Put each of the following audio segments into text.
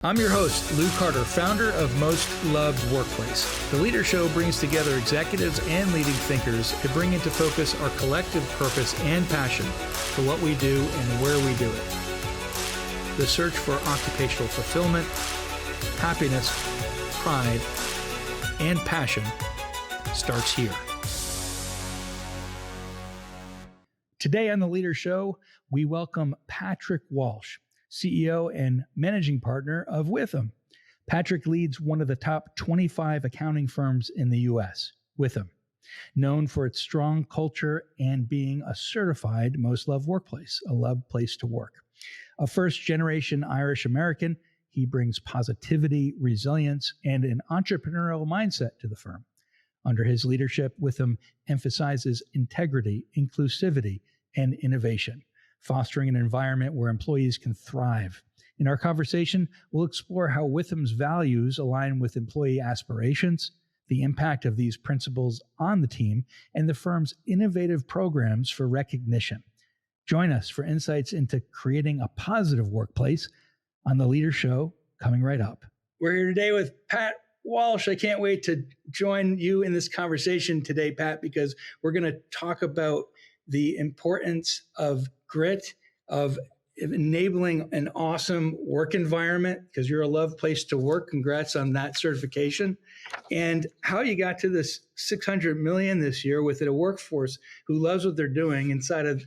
I'm your host, Lou Carter, founder of Most Loved Workplace. The Leader Show brings together executives and leading thinkers to bring into focus our collective purpose and passion for what we do and where we do it. The search for occupational fulfillment, happiness, pride, and passion starts here. Today on The Leader Show, we welcome Patrick Walsh, CEO and managing partner of Withum. Patrick leads one of the top 25 accounting firms in the U.S., Withum, known for its strong culture and being a certified most loved workplace, a loved place to work. A first-generation Irish American, he brings positivity, resilience, and an entrepreneurial mindset to the firm. Under his leadership, Withum emphasizes integrity, inclusivity, and innovation, fostering an environment where employees can thrive. In our conversation, we'll explore how Withum's values align with employee aspirations, the impact of these principles on the team, and the firm's innovative programs for recognition. Join us for insights into creating a positive workplace on The Leader Show, coming right up. We're here today with Pat Walsh. I can't wait to join you in this conversation today, Pat, because we're going to talk about the importance of grit, of enabling an awesome work environment, because you're a loved place to work. Congrats on that certification. And how you got to this $600 million this year with a workforce who loves what they're doing inside of,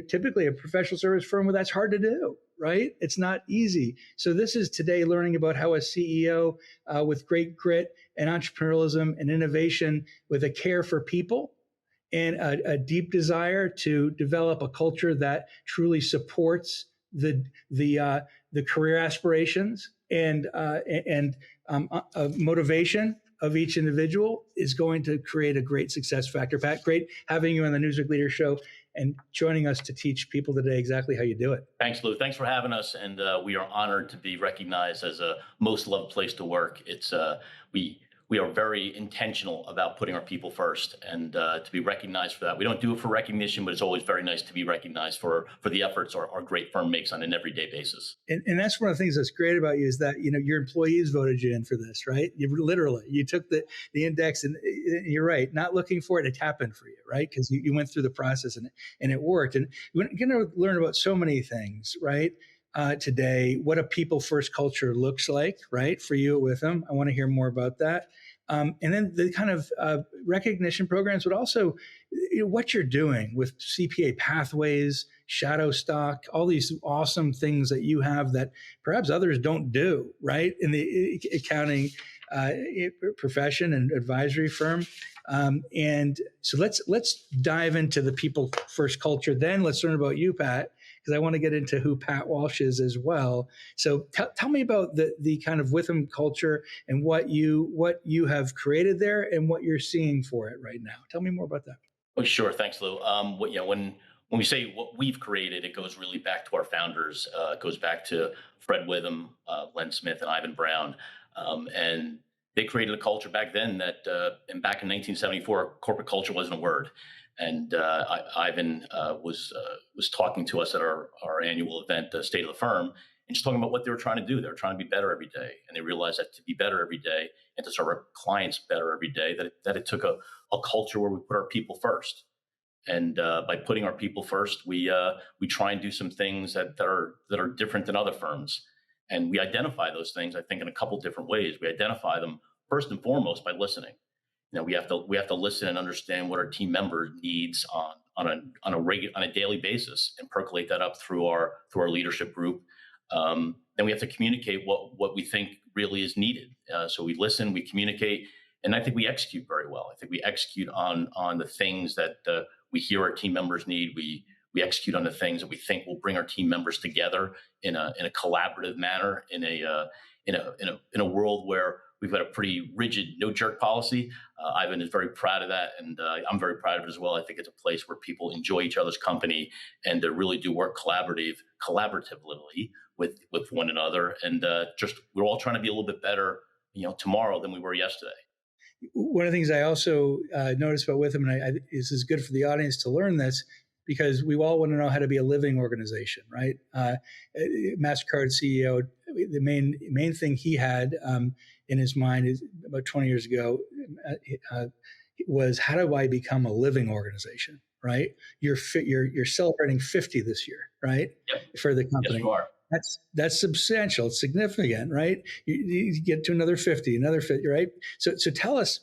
typically a professional service firm where that's hard to do, right? It's not easy. So this is today learning about how a CEO with great grit and entrepreneurialism and innovation with a care for people and a deep desire to develop a culture that truly supports the career aspirations and motivation of each individual is going to create a great success factor. Pat, great having you on the Newsweek Leader Show and joining us to teach people today exactly how you do it. Thanks, Lou. Thanks for having us, and we are honored to be recognized as a most loved place to work. It's we are very intentional about putting our people first, and to be recognized for that. We don't do it for recognition, but it's always very nice to be recognized for the efforts our great firm makes on an everyday basis. And that's one of the things that's great about you is that, your employees voted you in for this, right? You took the index, and you're right, not looking for it, it happened for you, right? Because you went through the process and it worked. And we're going to learn about so many things, right? Today, what a people first culture looks like, right? For you with them. I want to hear more about that. And then the kind of recognition programs, but also what you're doing with CPA pathways, shadow stock, all these awesome things that you have that perhaps others don't do, right? In the accounting profession and advisory firm. And so let's dive into the people first culture. Then let's learn about you, Pat, because I want to get into who Pat Walsh is as well. So tell me about the kind of Withum culture and what you have created there and what you're seeing for it right now. Tell me more about that. Oh, sure. Thanks, Lou. When we say what we've created, it goes really back to our founders. It goes back to Fred Withum, Len Smith, and Ivan Brown. And they created a culture back then and back in 1974, corporate culture wasn't a word. And Ivan was talking to us at our annual event, State of the Firm, and just talking about what they were trying to do. They were trying to be better every day. And they realized that to be better every day and to serve our clients better every day, that it took a culture where we put our people first. And by putting our people first, we try and do some things that are different than other firms. And we identify those things, I think, in a couple different ways. We identify them first and foremost by listening. We have to listen and understand what our team member needs on a daily basis and percolate that up through our leadership group. Then we have to communicate what we think really is needed. So we listen, we communicate, and I think we execute very well. I think we execute on the things that we hear our team members need. We execute on the things that we think will bring our team members together in a collaborative manner in a world where we've got a pretty rigid no-jerk policy. Ivan is very proud of that, and I'm very proud of it as well. I think it's a place where people enjoy each other's company and really do work collaboratively with one another. And we're all trying to be a little bit better, tomorrow than we were yesterday. One of the things I also noticed about Withum, and this is good for the audience to learn this, because we all want to know how to be a living organization, right? MasterCard CEO main thing he had in his mind is about 20 years ago uh, was, how do I become a living organization? Right? You're celebrating 50 this year, right? Yep. For the Yes, you company. are. That's substantial. It's significant, right? You get to another 50, another 50, right? So tell us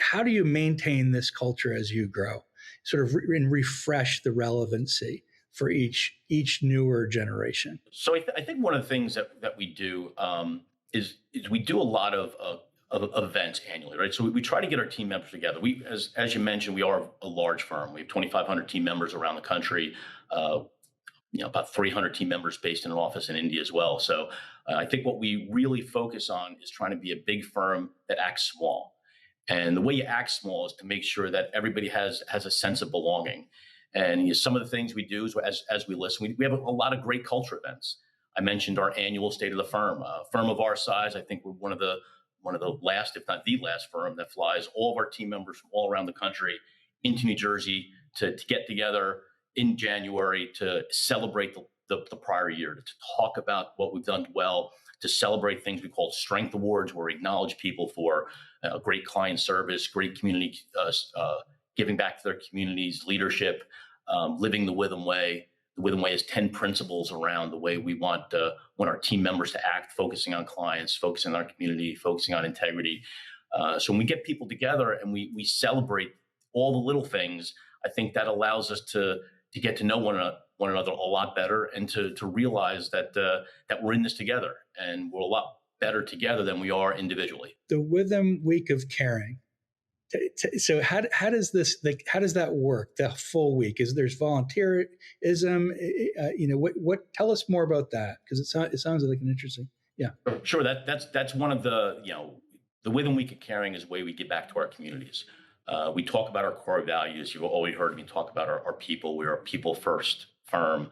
how do you maintain this culture as you grow, sort of and refresh the relevancy for each newer generation? So I think one of the things that we do is we do a lot of events annually, right? So we try to get our team members together. We, as you mentioned, we are a large firm. We have 2,500 team members around the country. About 300 team members based in an office in India as well. So I think what we really focus on is trying to be a big firm that acts small. And the way you act small is to make sure that everybody has a sense of belonging. And some of the things we do is, as we listen, we have a lot of great culture events. I mentioned our annual State of the Firm. A firm of our size, I think we're one of the last, if not the last firm that flies all of our team members from all around the country into New Jersey to get together in January to celebrate the prior year, to talk about what we've done well, to celebrate things we call strength awards, where we acknowledge people for great client service, great community, giving back to their communities, leadership, living the Withum Way. The Withum Way is 10 principles around the way we want our team members to act, focusing on clients, focusing on our community, focusing on integrity. So when we get people together and we celebrate all the little things, I think that allows us to get to know one another a lot better, and to realize that we're in this together, and we're a lot better together than we are individually. The Withum Week of Caring. So how does that work? The full week, there's volunteerism? What? Tell us more about that, because it sounds like an interesting. Yeah. Sure. That's one of the the Withum Week of Caring is a way we give back to our communities. We talk about our core values. You've already heard me talk about our people. We're a people first firm.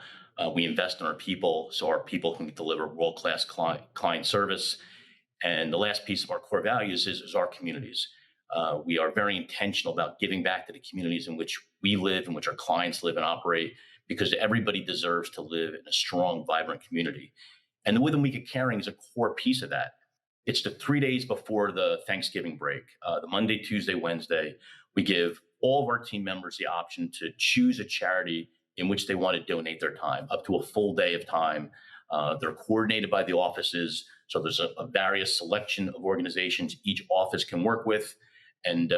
We invest in our people so our people can deliver world-class client service. And the last piece of our core values is our communities. We are very intentional about giving back to the communities in which we live, in which our clients live and operate, because everybody deserves to live in a strong, vibrant community. And the Withum Week of Caring is a core piece of that. It's the 3 days before the Thanksgiving break, the Monday, Tuesday, Wednesday. We give all of our team members the option to choose a charity in which they want to donate their time, up to a full day of time. They're coordinated by the offices. So there's a various selection of organizations each office can work with. And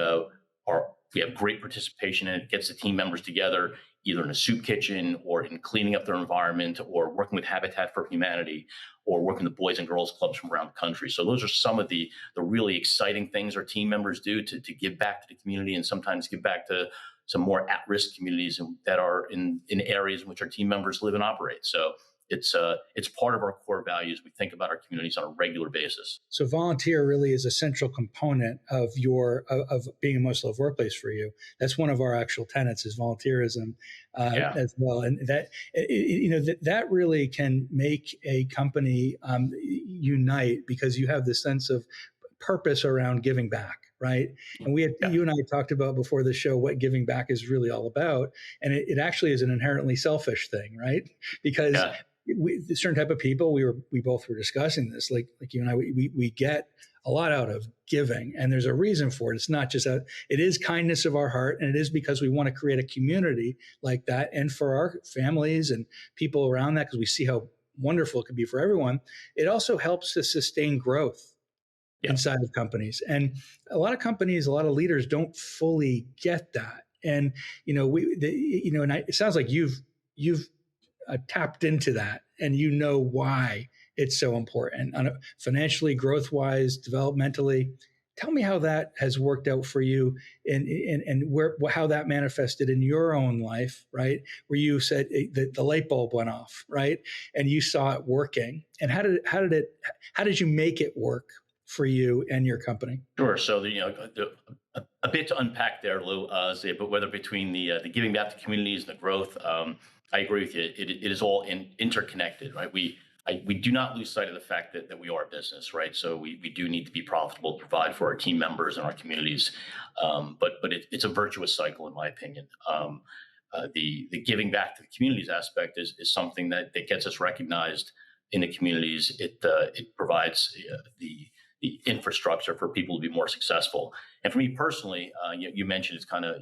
we have great participation, and it gets the team members together either in a soup kitchen or in cleaning up their environment or working with Habitat for Humanity or working with Boys and Girls Clubs from around the country. So those are some of the really exciting things our team members do to give back to the community, and sometimes give back to some more at-risk communities that are in areas in which our team members live and operate. So it's part of our core values. We think about our communities on a regular basis. So volunteer really is a central component of of being a most loved workplace for you. That's one of our actual tenets, is volunteerism as well. And that really can make a company unite, because you have this sense of purpose around giving back. Right. And you and I talked about before the show what giving back is really all about. And it actually is an inherently selfish thing, right? Because a certain type of people, we both were discussing this, like you and I, we get a lot out of giving, and there's a reason for it. It's not just it is kindness of our heart, and it is because we want to create a community like that, and for our families and people around that, because we see how wonderful it could be for everyone. It also helps to sustain growth inside of companies, and a lot of companies, a lot of leaders don't fully get that. And it sounds like you've tapped into that, and why it's so important, financially, growth wise, developmentally. Tell me how that has worked out for you, and how that manifested in your own life, right? Where you said the light bulb went off, right? And you saw it working. And how did you make it work for you and your company? Sure. So a bit to unpack there, Lou. But whether between the giving back to communities and the growth, I agree with you. It is all interconnected, right? We do not lose sight of the fact that we are a business, right? So we do need to be profitable, provide for our team members and our communities. But it's a virtuous cycle, in my opinion. The giving back to the communities aspect is something that gets us recognized in the communities. It provides the infrastructure for people to be more successful. And for me personally, you mentioned it's kind of,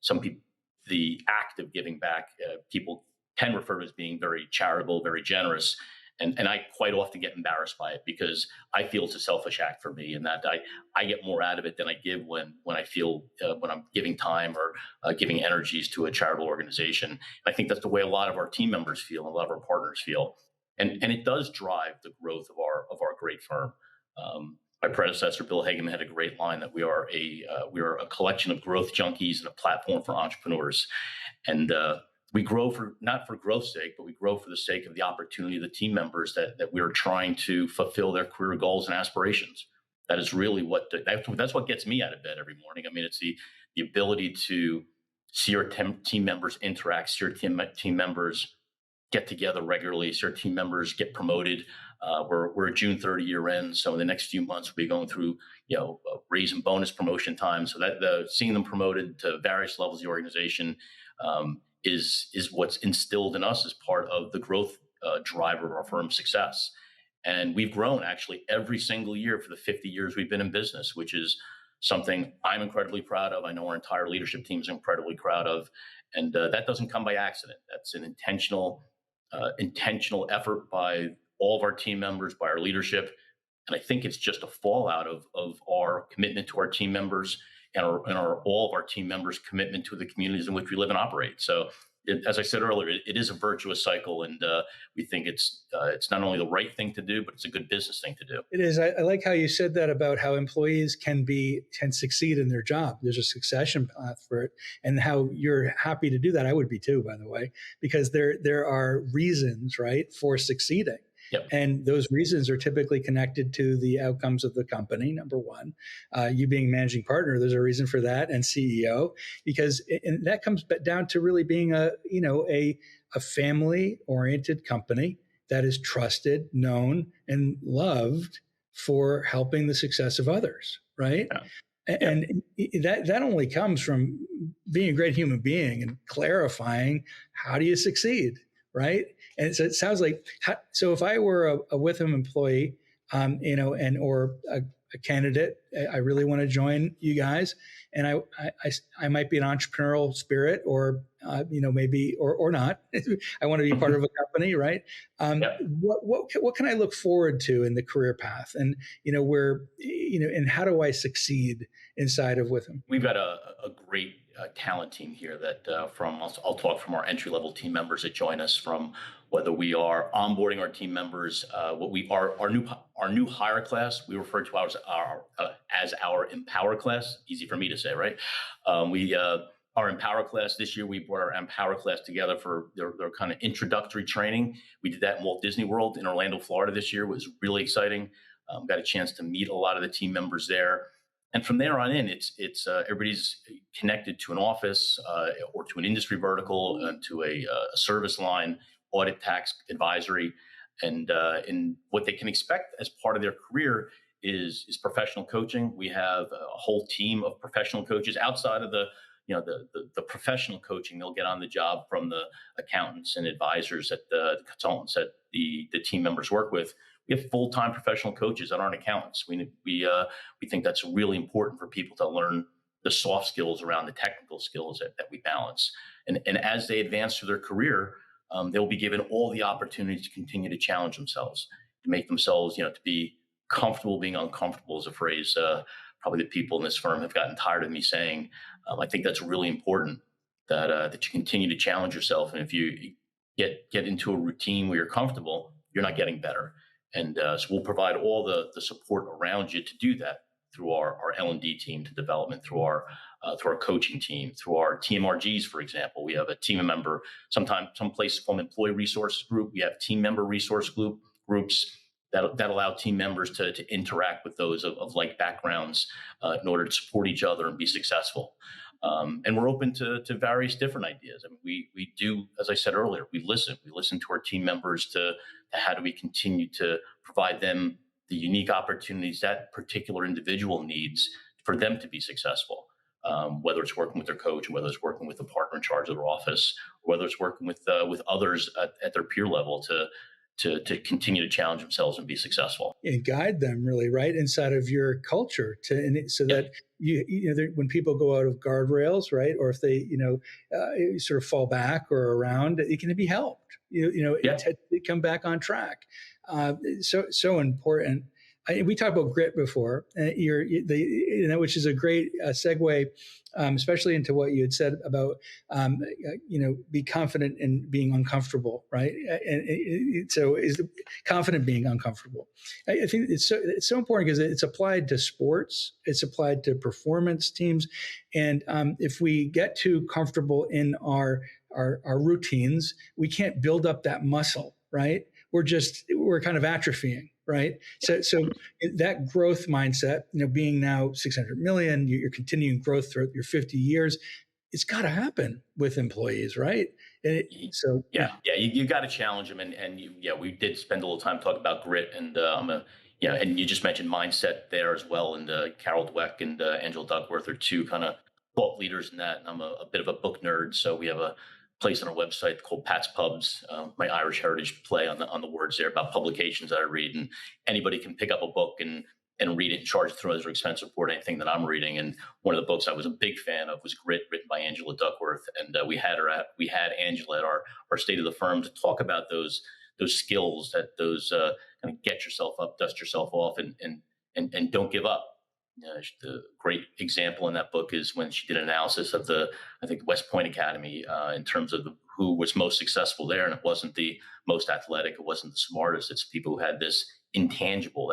some people, the act of giving back, people can refer to as being very charitable, very generous. And I quite often get embarrassed by it because I feel it's a selfish act for me, and that I get more out of it than I give when I feel when I'm giving time or giving energies to a charitable organization. I think that's the way a lot of our team members feel, and a lot of our partners feel, and it does drive the growth of our great firm. My predecessor, Bill Hageman, had a great line that we are a collection of growth junkies and a platform for entrepreneurs, and we grow for not for growth's sake, but we grow for the sake of the opportunity of the team members that we are trying to fulfill their career goals and aspirations. That is really that's what gets me out of bed every morning. I mean, it's the ability to see our team members interact, see our team members get together regularly, see our team members get promoted. We're a June 30 year end, so in the next few months we'll be going through raise and bonus promotion time. So that seeing them promoted to various levels of the organization is what's instilled in us as part of the growth driver of our firm's success. And we've grown actually every single year for the 50 years we've been in business, which is something I'm incredibly proud of. I know our entire leadership team is incredibly proud of. And that doesn't come by accident. That's an intentional effort by all of our team members, by our leadership. And I think it's just a fallout of our commitment to our team members and all of our team members' commitment to the communities in which we live and operate. So, as I said earlier, it is a virtuous cycle, and we think it's not only the right thing to do, but it's a good business thing to do. It is. I like how you said that about how employees can succeed in their job. There's a succession path for it, and how you're happy to do that. I would be too, by the way, because there are reasons, right, for succeeding. Yep. And those reasons are typically connected to the outcomes of the company. Number one, you being managing partner, there's a reason for that, and CEO, because and that comes down to really being a family-oriented company that is trusted, known, and loved for helping the success of others, right? Yeah. And that only comes from being a great human being and clarifying how do you succeed, right? And so it sounds like, so if I were a Withum employee, or a candidate, I really want to join you guys, and I might be an entrepreneurial spirit, or maybe or not. I want to be part of a company, right? What can I look forward to in the career path, and and how do I succeed inside of Withum? We've got a great talent team here that I'll talk from our entry level team members that join us, from whether we are onboarding our team members, our new hire class, we refer to as our Empower class. Easy for me to say, right? Our Empower class this year, we brought our Empower class together for their kind of introductory training. We did that in Walt Disney World in Orlando, Florida this year. It was really exciting. Got a chance to meet a lot of the team members there. And from there on in, it's everybody's connected to an office or to an industry vertical, to a service line, audit, tax, advisory, and what they can expect as part of their career is professional coaching. We have a whole team of professional coaches outside of the professional coaching they'll get on the job from the accountants and advisors that the consultants that the team members work with. We have full-time professional coaches that aren't accountants. We think that's really important for people to learn the soft skills around the technical skills that we balance. And as they advance through their career, they'll be given all the opportunities to continue to challenge themselves, to make themselves, to be comfortable being uncomfortable, is a phrase probably the people in this firm have gotten tired of me saying. I think that's really important, that you continue to challenge yourself. And if you get into a routine where you're comfortable, you're not getting better. And so we'll provide all the support around you to do that through our L&D team, to development, through our coaching team, through our TMRGs, for example. We have a team member, some places call them employee resource group. We have team member resource groups that allow team members to interact with those of like backgrounds in order to support each other and be successful. And we're open to various different ideas. I mean, we do, as I said earlier, we listen to our team members to how do we continue to provide them the unique opportunities that particular individual needs for them to be successful. Whether it's working with their coach, whether it's working with the partner in charge of their office, or whether it's working with others at their peer level to to continue to challenge themselves and be successful. And guide them really right inside of your culture so Yep. that when people go out of guardrails, right, or if they sort of fall back or around, it can be helped. Yeah. To come back on track. So important. We talked about grit before, which is a great segue, especially into what you had said about, be confident in being uncomfortable, right? And so is confident being uncomfortable. I think it's so important because it's applied to sports, it's applied to performance teams, and if we get too comfortable in our routines, we can't build up that muscle, right? We're kind of atrophying, right? So that growth mindset, being now 600 million, you're continuing growth throughout your 50 years. It's got to happen with employees, right? You got to challenge them, and we did spend a little time talking about grit, and and you just mentioned mindset there as well, and Carol Dweck and Angela Duckworth are two kind of thought leaders in that, and I'm a bit of a book nerd, so we have a place on our website called Pat's Pubs, my Irish heritage play on the words there about publications that I read, and anybody can pick up a book and read it and charge it through as an expense report, anything that I'm reading. And one of the books I was a big fan of was Grit, written by Angela Duckworth. And we had Angela at our State of the Firm to talk about those skills, those kind of get yourself up, dust yourself off, and don't give up. The great example in that book is when she did an analysis of I think West Point Academy in terms of who was most successful there. And it wasn't the most athletic, it wasn't the smartest. It's people who had this intangible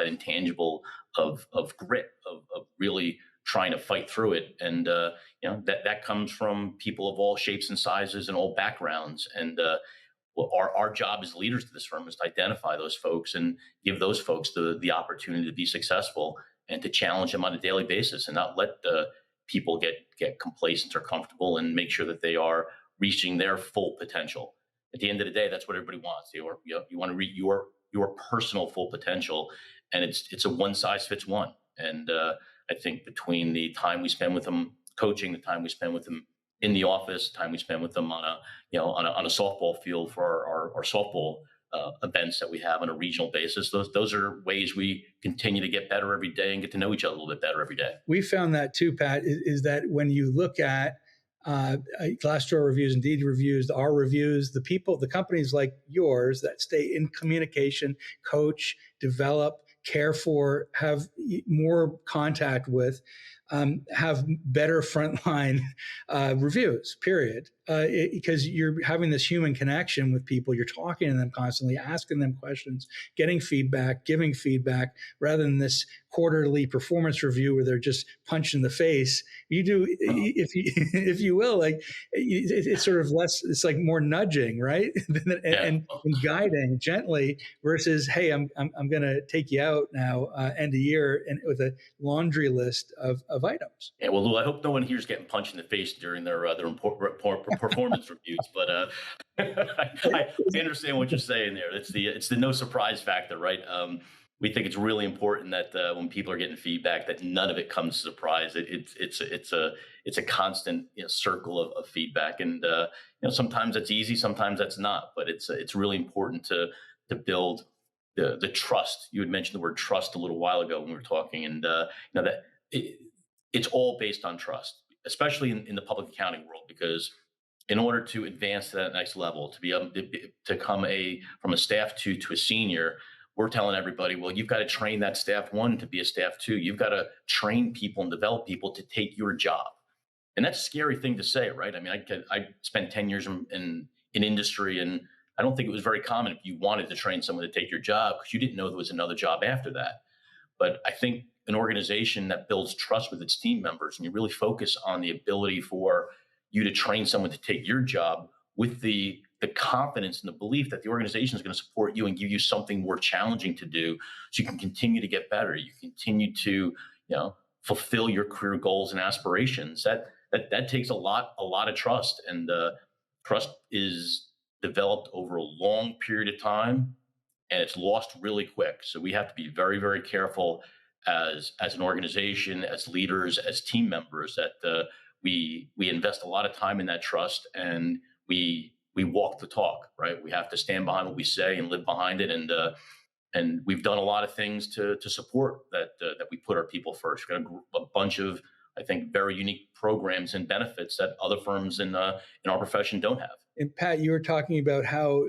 of grit, of really trying to fight through it. And, that comes from people of all shapes and sizes and all backgrounds. And our job as leaders to this firm is to identify those folks and give those folks the opportunity to be successful and to challenge them on a daily basis and not let people get complacent or comfortable, and make sure that they are reaching their full potential. At the end of the day, that's what everybody wants. You want to reach your personal full potential, and it's a one size fits one. And I think between the time we spend with them coaching, the time we spend with them in the office, the time we spend with them on a softball field for our softball events that we have on a regional basis, those are ways we continue to get better every day and get to know each other a little bit better every day. We found that too, Pat, is that when you look at Glassdoor reviews, Indeed reviews, our reviews, the companies like yours that stay in communication, coach, develop, care for, have more contact with, have better frontline reviews, period. Because you're having this human connection with people. You're talking to them constantly, asking them questions, getting feedback, giving feedback, rather than this quarterly performance review where they're just punched in the face. You do, if you will, like it's sort of less, it's like more nudging, right? and guiding gently versus, hey, I'm going to take you out now, end of year, and with a laundry list of items. Yeah, well, Lou, I hope no one here's getting punched in the face during their performance reviews, but I understand what you're saying there. It's the no surprise factor, right? We think it's really important that when people are getting feedback, that none of it comes as a surprise. It's a constant circle of feedback, and sometimes that's easy, sometimes that's not. But it's really important to build the trust. You had mentioned the word trust a little while ago when we were talking, and it's all based on trust, especially in the public accounting world, because in order to advance to that next level, to be able to come from a staff two to a senior, we're telling everybody, well, you've got to train that staff one to be a staff two. You've got to train people and develop people to take your job. And that's a scary thing to say, right? I mean, I spent 10 years in industry, and I don't think it was very common if you wanted to train someone to take your job because you didn't know there was another job after that. But I think an organization that builds trust with its team members, and you really focus on the ability for you to train someone to take your job with the confidence and the belief that the organization is going to support you and give you something more challenging to do, so you can continue to get better. You continue to, fulfill your career goals and aspirations. That takes a lot of trust, and trust is developed over a long period of time, and it's lost really quick. So we have to be very, very careful as an organization, as leaders, as team members, that we invest a lot of time in that trust, and we we walk the talk, right? We have to stand behind what we say and live behind it. And we've done a lot of things to support that we put our people first. We've got a bunch of, I think, very unique programs and benefits that other firms in our profession don't have. And Pat, you were talking about how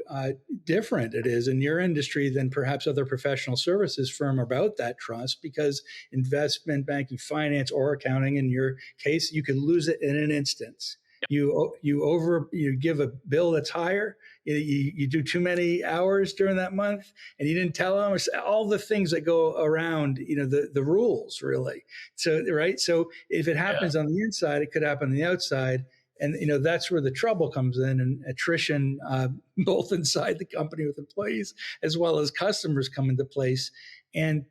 different it is in your industry than perhaps other professional services firm about that trust, because investment banking, finance, or accounting, in your case, you can lose it in an instance. You give a bill that's higher, you do too many hours during that month, and you didn't tell them all the things that go around, the rules really. So right, so if it happens on the inside, it could happen on the outside. And that's where the trouble comes in, and attrition, both inside the company with employees as well as customers, come into place. And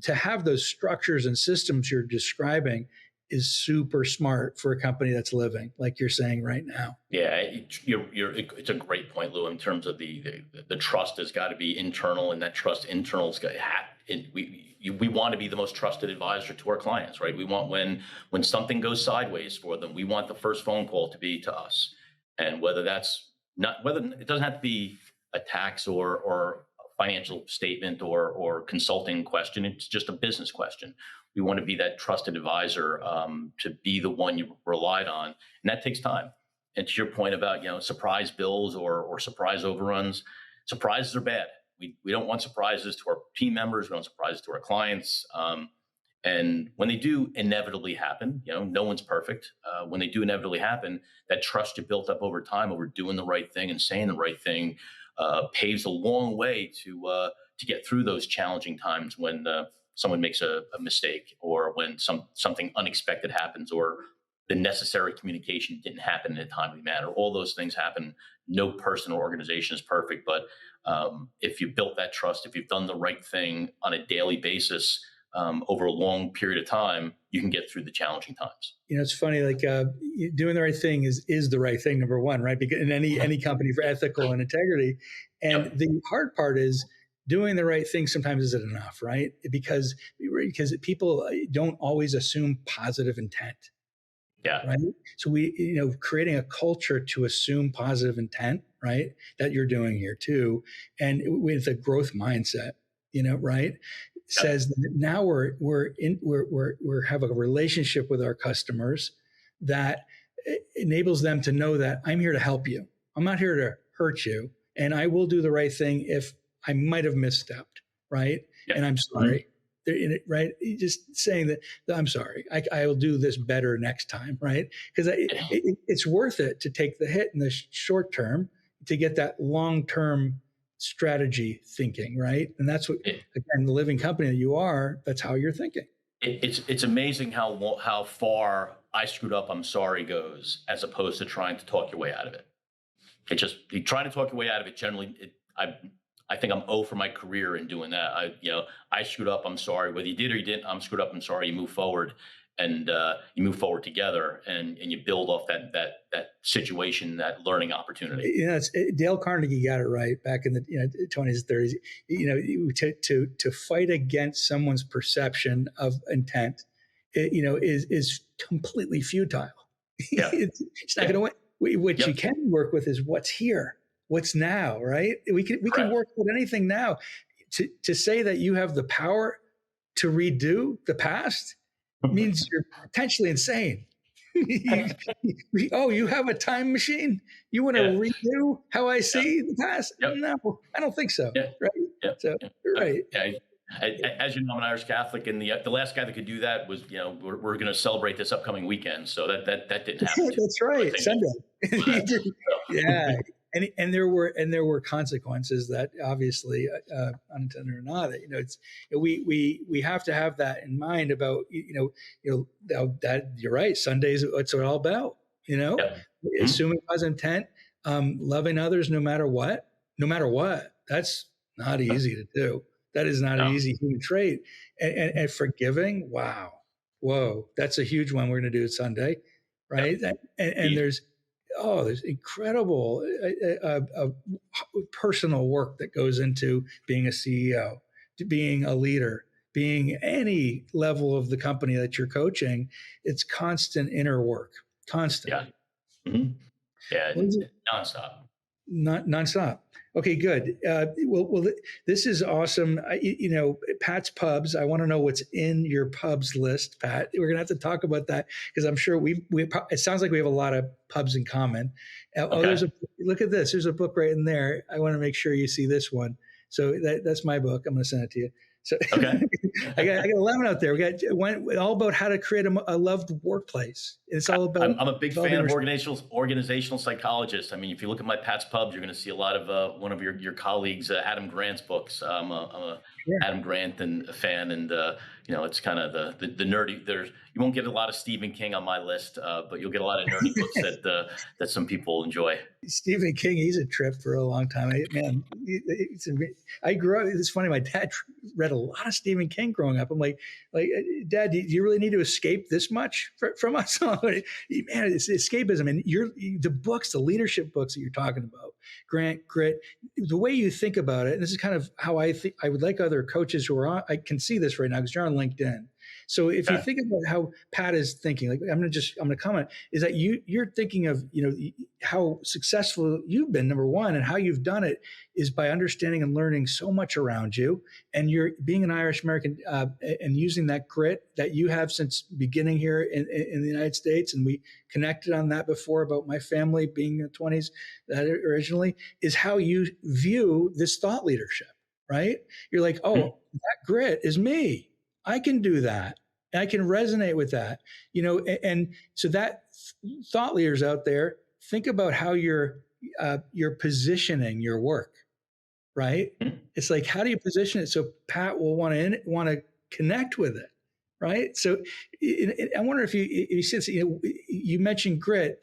to have those structures and systems you're describing is super smart for a company that's living, like you're saying right now. Yeah, it's a great point, Lou. In terms of the trust has got to be internal, and that trust internal's got we want to be the most trusted advisor to our clients, right? We want when something goes sideways for them, we want the first phone call to be to us, and whether it doesn't have to be a tax or financial statement or consulting question. It's just a business question. We want to be that trusted advisor, to be the one you relied on, and that takes time. And to your point about surprise bills or surprise overruns, surprises are bad. We don't want surprises to our team members. We don't want surprises to our clients. And when they do inevitably happen, no one's perfect. When they do inevitably happen, that trust you built up over time, over doing the right thing and saying the right thing, paves a long way to get through those challenging times when someone makes a mistake, or when something unexpected happens, or the necessary communication didn't happen in a timely manner. All those things happen. No person or organization is perfect, but if you built that trust, if you've done the right thing on a daily basis, over a long period of time, you can get through the challenging times. It's funny, like doing the right thing is the right thing, number one, right? Because in any company, for ethical and integrity. And the hard part is doing the right thing sometimes isn't enough, right? Because people don't always assume positive intent. Yeah. Right. So creating a culture to assume positive intent, right? That you're doing here too. And with a growth mindset, right? Says that now we're have a relationship with our customers that enables them to know that I'm here to help you. I'm not here to hurt you. And I will do the right thing if I might have misstepped, right? Yeah. And I'm sorry. Mm-hmm. Right? Just saying that I'm sorry, I will do this better next time, right? Because it's worth it to take the hit in the short term to get that long-term strategy thinking, right? And that's what, again, the living company that you are, that's how you're thinking. It's amazing how far I screwed up, I'm sorry goes, as opposed to trying to talk your way out of it. You trying to talk your way out of it. Generally, I think I'm 0 for my career in doing that. I screwed up, I'm sorry. Whether you did or you didn't, I'm screwed up, I'm sorry. You move forward, and you move forward together, and you build off that situation, that learning opportunity. Dale Carnegie got it right back in the 20s, 30s. To fight against someone's perception of intent, is completely futile. Yeah. It's not going to win. What you can work with is what's here. What's now, right? We can work with anything now. To say that you have the power to redo the past means you're potentially insane. You have a time machine? You want to redo how I see the past? Yep. No, I don't think so. Yeah. Right? Yep. So you're right. As you know, I'm an Irish Catholic, and the last guy that could do that was, we're going to celebrate this upcoming weekend. So that didn't happen. That's right, Sunday. Yeah. And there were consequences that obviously, unintended or not, we have to have that in mind about that you're right. Sundays, what's it all about? Assuming positive intent, loving others no matter what. That's not easy to do. That is not an easy human trait. And forgiving, wow, whoa, that's a huge one. We're going to do it Sunday, right? And there's incredible personal work that goes into being a CEO, to being a leader, being any level of the company that you're coaching. It's constant inner work, constant. Yeah. Mm-hmm. Yeah, nonstop. Not nonstop. Okay, good. This is awesome. Pat's Pubs. I want to know what's in your pubs list, Pat. We're gonna have to talk about that because I'm sure it sounds like we have a lot of pubs in common. Okay. Look at this. There's a book right in there. I want to make sure you see this one. So that's my book. I'm going to send it to you. So Okay. I got 11 out there. We got one all about how to create a loved workplace. It's all about. I'm a big fan of organizational psychologists. I mean, if you look at my Pat's Pubs, you're going to see a lot of one of your colleagues, Adam Grant's books. I'm a Sure. Adam Grant and a fan, and it's kind of the nerdy. You won't get a lot of Stephen King on my list, but you'll get a lot of nerdy books that some people enjoy. Stephen King, he's a trip for a long time. I grew up. It's funny. My dad read a lot of Stephen King growing up. I'm like, Dad, do you really need to escape this much from us? Man, it's escapism. And the books, the leadership books that you're talking about, Grant, Grit, the way you think about it. And this is kind of how I think. I would like other coaches who are on. I can see this right now because you're on LinkedIn. So if you think about how Pat is thinking, like I'm gonna comment, is that you're thinking of how successful you've been, number one, and how you've done it is by understanding and learning so much around you, and you're being an Irish American and using that grit that you have since beginning here in the United States, and we connected on that before about my family being in the 20s that originally is how you view this thought leadership, right? You're like, oh, that grit is me. I can do that. I can resonate with that, and so that thought leaders out there, think about how you're positioning your work, right? It's like, how do you position it so Pat will want to connect with it, right? So I wonder if you mentioned grit.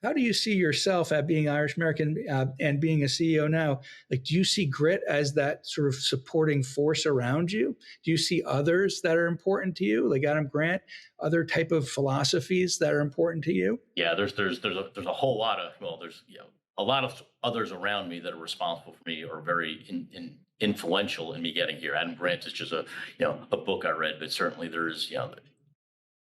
How do you see yourself at being Irish American and being a CEO now? Like, do you see grit as that sort of supporting force around you? Do you see others that are important to you, like Adam Grant, other type of philosophies that are important to you? Yeah, there's a whole lot of there's a lot of others around me that are responsible for me or very influential in me getting here. Adam Grant is just a book I read, but certainly there's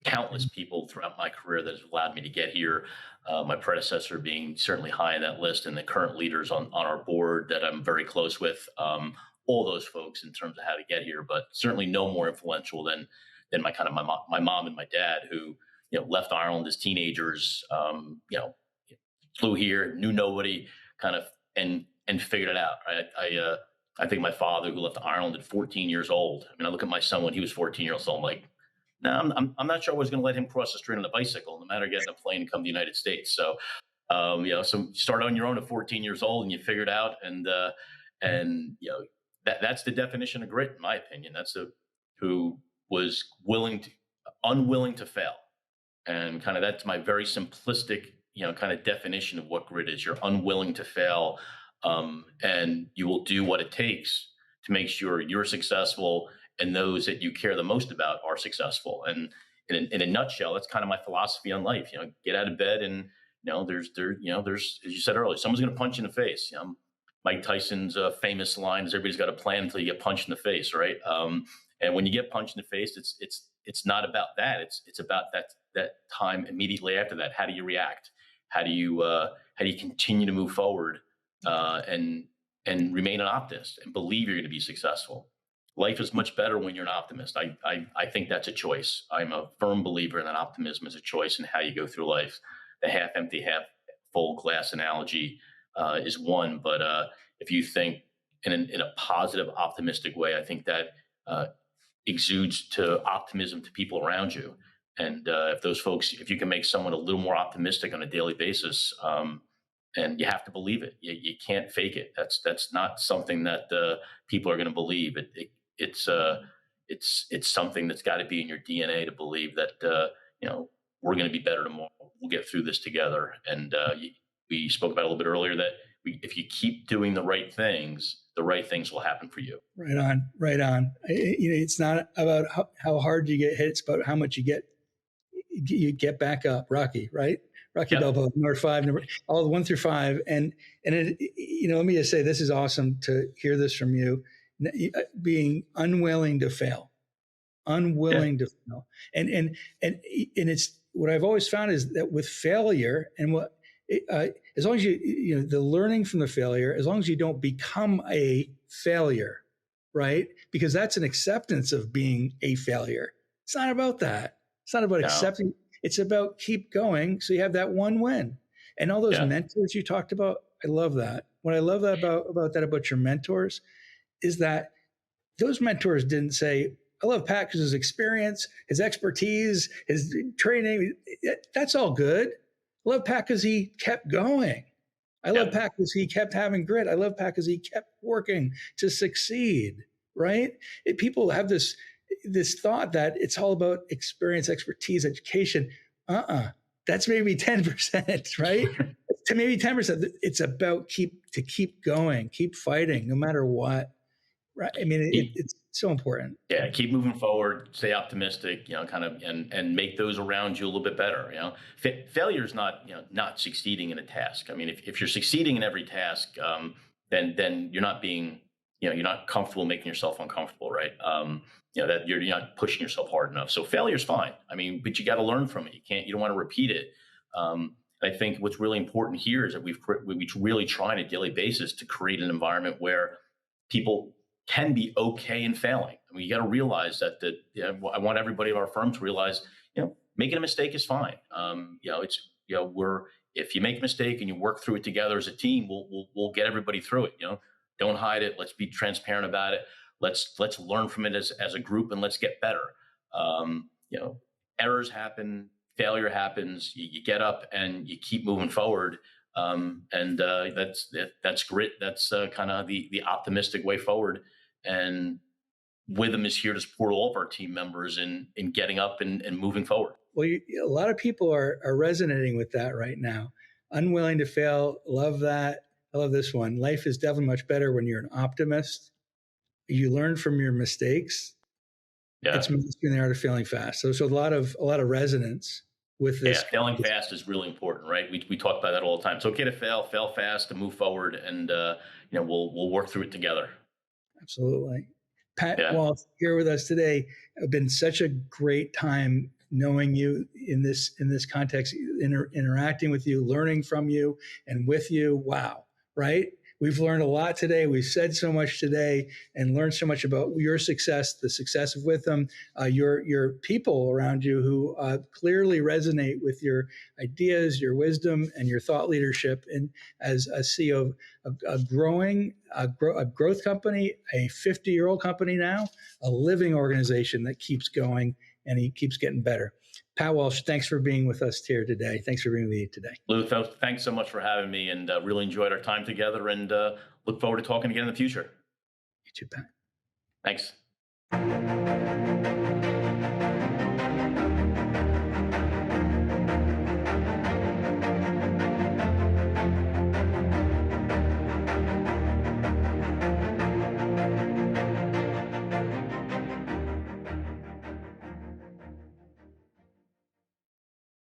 countless people throughout my career that have allowed me to get here. My predecessor being certainly high in that list, and the current leaders on our board that I'm very close with. All those folks in terms of how to get here, but certainly no more influential than my mom and my dad, who left Ireland as teenagers. Flew here, knew nobody, kind of and figured it out. Right? I think my father, who left Ireland at 14 years old. I mean, I look at my son when he was 14 years old. I'm like, no, I'm not sure I was going to let him cross the street on a bicycle, no matter getting a plane and come to the United States. So, so you start on your own at 14 years old and you figure it out. And that's the definition of grit, in my opinion. That's who was unwilling to fail. And kind of that's my very simplistic, kind of definition of what grit is. You're unwilling to fail, and you will do what it takes to make sure you're successful and those that you care the most about are successful. And in a nutshell, that's kind of my philosophy on life. Get out of bed and there's as you said earlier, someone's going to punch you in the face. Mike Tyson's famous line is, "Everybody's got a plan until you get punched in the face," right? And when you get punched in the face, it's not about that. It's about that time immediately after that. How do you react? How do you continue to move forward and remain an optimist and believe you're going to be successul? Life is much better when you're an optimist. I think that's a choice. I'm a firm believer in that optimism is a choice in how you go through life. The half empty, half full glass analogy is one, but if you think in a positive, optimistic way, I think that exudes to optimism to people around you. And if you can make someone a little more optimistic on a daily basis, and you have to believe it. You can't fake it. That's not something that people are going to believe. It's something that's got to be in your DNA to believe that we're going to be better tomorrow. We'll get through this together. And we spoke about a little bit earlier that if you keep doing the right things will happen for you. Right on, right on. It's not about how hard you get hit; it's about how much you get back up. Rocky, right? Rocky Balboa, number 5, all 1 through 5, and let me just say, this is awesome to hear this from you. Being unwilling to fail, to fail, and it's what I've always found is that with failure, and as long as the learning from the failure, as long as you don't become a failure, right? Because that's an acceptance of being a failure. It's not about that. It's not about No. accepting. It's about keep going so you have that one win. And all those Yeah. mentors you talked about, I love that. What I love that about your mentors is that those mentors didn't say, I love Pat because his experience, his expertise, his training, that's all good. I love Pat because he kept going. I love Yep. Pat because he kept having grit. I love Pat because he kept working to succeed, right? People have this thought that it's all about experience, expertise, education. That's maybe 10%, right? To maybe 10%. It's about keep going, keep fighting, no matter what. Right. I mean, it's so important. Yeah, keep moving forward, stay optimistic, kind of, and make those around you a little bit better. Failure is not, not succeeding in a task. I mean, if you're succeeding in every task, then you're not being, you're not comfortable making yourself uncomfortable, right? That you're not pushing yourself hard enough. So failure is fine. I mean, but you got to learn from it. You don't want to repeat it. I think what's really important here is that we really try on a daily basis to create an environment where people can be okay in failing. I mean, you got to realize that I want everybody at our firm to realize, making a mistake is fine. If you make a mistake and you work through it together as a team, we'll get everybody through it. Don't hide it. Let's be transparent about it. Let's learn from it as a group and let's get better. Errors happen, failure happens. You get up and you keep moving forward. That's grit. That's kind of the optimistic way forward. And Withum is here to support all of our team members in getting up and moving forward. Well, a lot of people are resonating with that right now. Unwilling to fail. Love that. I love this one. Life is definitely much better when you're an optimist. You learn from your mistakes. Yeah. It's mastering the art of failing fast. So a lot of resonance with this. Yeah, failing fast is really important, right? We talk about that all the time. It's okay to fail fast, to move forward, and we'll work through it together. Absolutely. Pat Walsh here with us today. It's been such a great time knowing you in this context, interacting with you, learning from you and with you. Wow, right? We've learned a lot today. We've said so much today and learned so much about your success, the success of Withum, your people around you who clearly resonate with your ideas, your wisdom, and your thought leadership. And as a CEO of a growth company, a 50-year-old company now, a living organization that keeps going and he keeps getting better. Pat Walsh, thanks for being with us here today. Thanks for being with me today. Lou, thanks so much for having me, and really enjoyed our time together, and look forward to talking again in the future. You too, Pat. Thanks.